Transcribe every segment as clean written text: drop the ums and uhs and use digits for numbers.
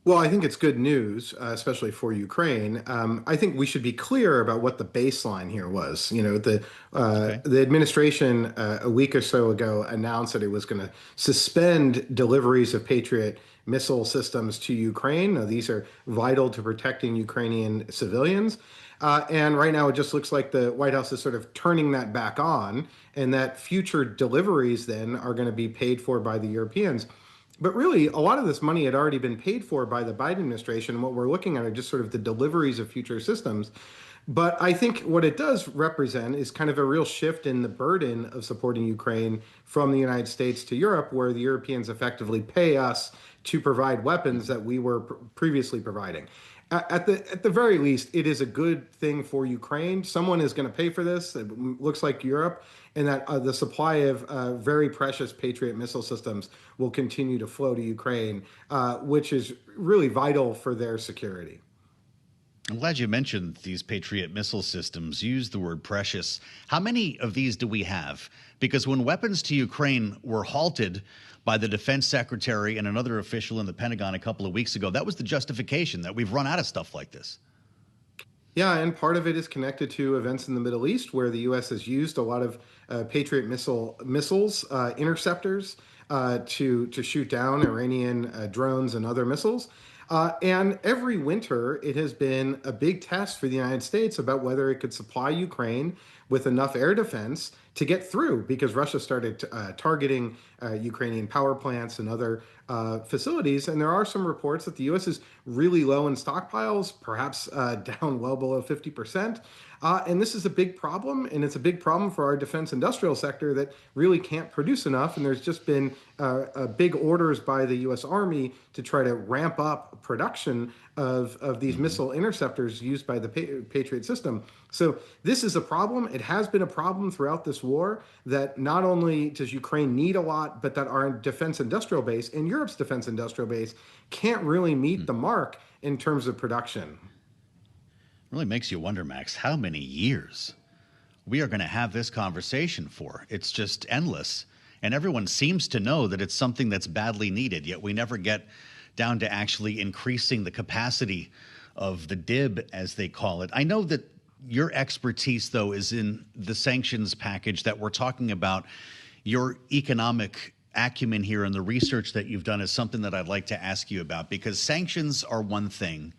Well, I think it's good news, especially for Ukraine. I think we should be clear about what the baseline here was. Okay. The administration a week or so ago announced that it was going to suspend deliveries of Patriot missile systems to Ukraine. Now, these are vital to protecting Ukrainian civilians. And right now, it just looks like the White House is sort of turning that back on, and that future deliveries then are going to be paid for by the Europeans. But really, a lot of this money had already been paid for by the Biden administration. What we're looking at are just sort of the deliveries of future systems. But I think what it does represent is kind of a real shift in the burden of supporting Ukraine from the United States to Europe, where the Europeans effectively pay us to provide weapons that we were previously providing. At the very least, it is a good thing for Ukraine. Someone is going to pay for this. It looks like Europe, and that the supply of very precious Patriot missile systems will continue to flow to Ukraine, which is really vital for their security. I'm glad you mentioned these Patriot missile systems. You used the word precious. How many of these do we have? Because when weapons to Ukraine were halted by the defense secretary and another official in the Pentagon a couple of weeks ago, that was the justification that we've run out of stuff like this. Yeah, and part of it is connected to events in the Middle East, where the U.S. has used a lot of Patriot missiles, interceptors, to shoot down Iranian drones and other missiles. And every winter, it has been a big test for the United States about whether it could supply Ukraine with enough air defense to get through, because Russia started targeting Ukrainian power plants and other facilities. And there are some reports that the U.S. is really low in stockpiles, perhaps down well below 50%. And this is a big problem, and it's a big problem for our defense industrial sector that really can't produce enough. And there's just been big orders by the U.S. Army to try to ramp up production of these missile interceptors used by the Patriot system. So this is a problem. It has been a problem throughout this war, that not only does Ukraine need a lot, but that our defense industrial base and Europe's defense industrial base can't really meet the mark in terms of production. Really makes you wonder, Max, how many years we are going to have this conversation for. It's just endless. And everyone seems to know that it's something that's badly needed, yet we never get down to actually increasing the capacity of the DIB, as they call it. I know that your expertise, though, is in the sanctions package that we're talking about. Your economic acumen here and the research that you've done is something that I'd like to ask you about, because sanctions are one thing,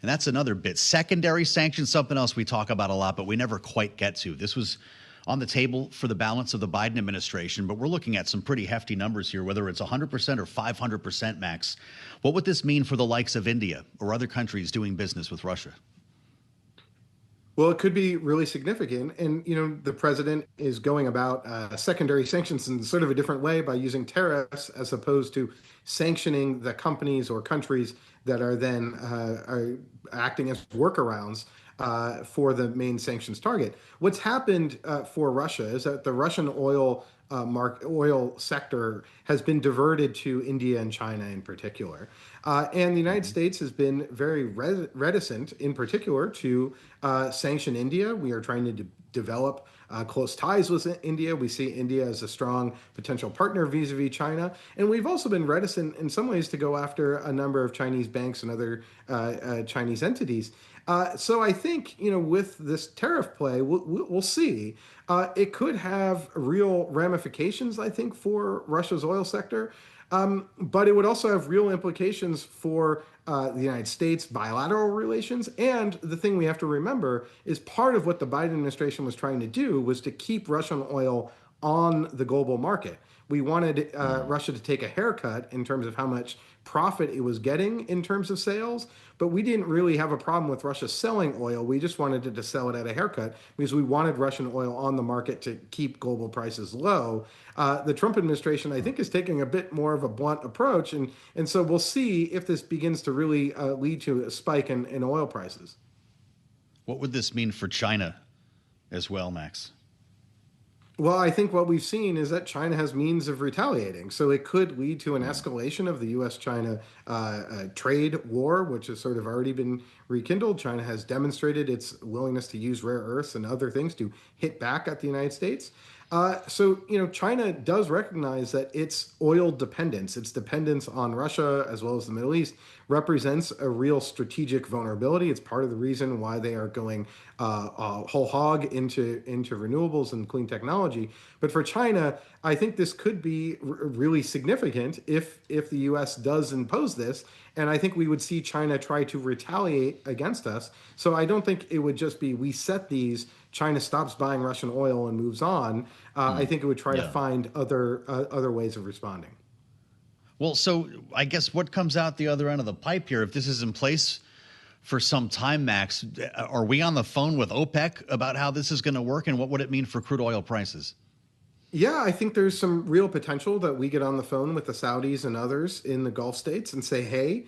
and that's another bit. Secondary sanctions, something else we talk about a lot, but we never quite get to. This was on the table for the balance of the Biden administration, but we're looking at some pretty hefty numbers here, whether it's 100% or 500%, Max. What would this mean for the likes of India or other countries doing business with Russia? Well, it could be really significant. And, the president is going about secondary sanctions in sort of a different way by using tariffs as opposed to sanctioning the companies or countries that are then are acting as workarounds for the main sanctions target. What's happened for Russia is that the Russian oil sector has been diverted to India and China in particular. And the United States has been very reticent, in particular, to sanction India. We are trying to develop close ties with India. We see India as a strong potential partner vis-a-vis China. And we've also been reticent in some ways to go after a number of Chinese banks and other Chinese entities. So I think, with this tariff play, we'll see. It could have real ramifications, I think, for Russia's oil sector. But it would also have real implications for the United States bilateral relations. And the thing we have to remember is part of what the Biden administration was trying to do was to keep Russian oil on the global market. We wanted Russia to take a haircut in terms of how much profit it was getting in terms of sales, but we didn't really have a problem with Russia selling oil. We just wanted it to sell it at a haircut because we wanted Russian oil on the market to keep global prices low. The Trump administration, I think, is taking a bit more of a blunt approach, and so we'll see if this begins to really lead to a spike in oil prices. What would this mean for China as well, Max? Well, I think what we've seen is that China has means of retaliating. So it could lead to an escalation of the US China trade war, which has sort of already been rekindled. China has demonstrated its willingness to use rare earths and other things to hit back at the United States. China does recognize that its oil dependence, its dependence on Russia as well as the Middle East, represents a real strategic vulnerability. It's part of the reason why they are going whole hog into renewables and clean technology. But for China, I think this could be really significant if the U.S. does impose this, and I think we would see China try to retaliate against us. So I don't think it would just be we set these, China stops buying Russian oil and moves on. I Hmm. think it would try to Yeah. find other ways of responding. Well, so I guess what comes out the other end of the pipe here, if this is in place for some time, Max, are we on the phone with OPEC about how this is going to work, and what would it mean for crude oil prices? Yeah, I think there's some real potential that we get on the phone with the Saudis and others in the Gulf states and say, hey,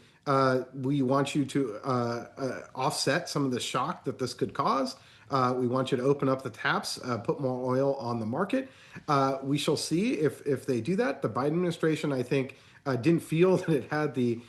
we want you to offset some of the shock that this could cause. We want you to open up the taps, put more oil on the market. We shall see if they do that. The Biden administration, I think, didn't feel that it had the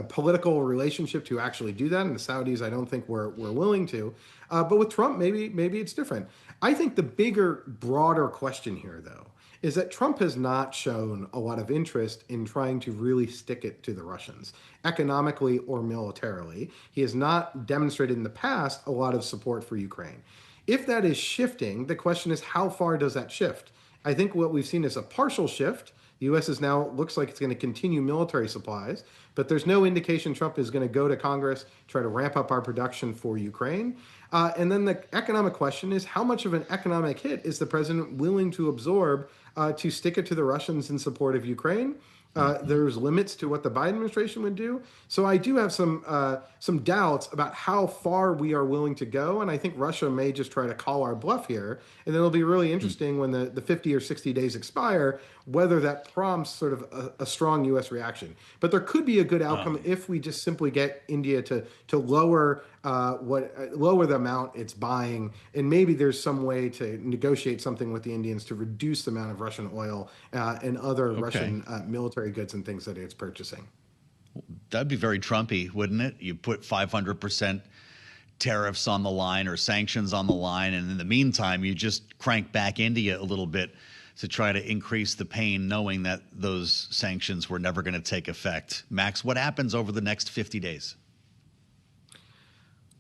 political relationship to actually do that, and the Saudis, I don't think, were willing to. But with Trump, maybe it's different. I think the bigger, broader question here, though, is that Trump has not shown a lot of interest in trying to really stick it to the Russians, economically or militarily. He has not demonstrated in the past a lot of support for Ukraine. If that is shifting, the question is how far does that shift? I think what we've seen is a partial shift. The U.S. is now looks like it's going to continue military supplies, but there's no indication Trump is going to go to Congress, try to ramp up our production for Ukraine. And then the economic question is how much of an economic hit is the president willing to absorb to stick it to the Russians in support of Ukraine? There's limits to what the Biden administration would do. So I do have some doubts about how far we are willing to go. And I think Russia may just try to call our bluff here. And then it'll be really interesting when the 50 or 60 days expire, whether that prompts sort of a strong U.S. reaction. But there could be a good outcome if we just simply get India to lower lower the amount it's buying, and maybe there's some way to negotiate something with the Indians to reduce the amount of Russian oil and other Okay. Russian military goods and things that it's purchasing. That'd be very Trumpy, wouldn't it? You put 500% tariffs on the line or sanctions on the line, and in the meantime, you just crank back India a little bit to try to increase the pain, knowing that those sanctions were never going to take effect. Max, what happens over the next 50 days?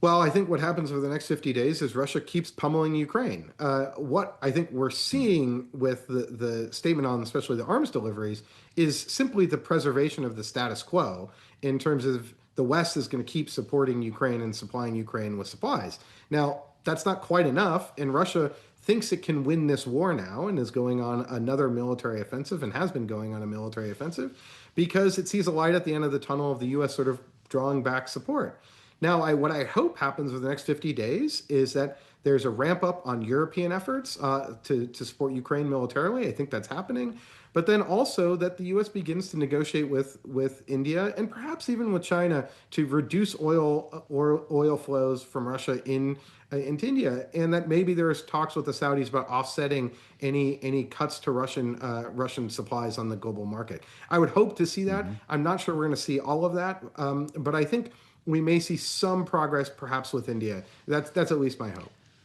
Well, I think what happens over the next 50 days is Russia keeps pummeling Ukraine. What I think we're seeing with the statement on especially the arms deliveries is simply the preservation of the status quo in terms of the West is going to keep supporting Ukraine and supplying Ukraine with supplies. Now, that's not quite enough, and Russia thinks it can win this war now and is going on another military offensive and has been going on a military offensive because it sees a light at the end of the tunnel of the U.S. sort of drawing back support. Now, what I hope happens over the next 50 days is that there's a ramp up on European efforts to support Ukraine militarily. I think that's happening. But then also that the U.S. begins to negotiate with India and perhaps even with China to reduce oil flows from Russia into India, and that maybe there's talks with the Saudis about offsetting any cuts to Russian supplies on the global market. I would hope to see that. Mm-hmm. I'm not sure we're going to see all of that, but I think we may see some progress perhaps with India. That's at least my hope.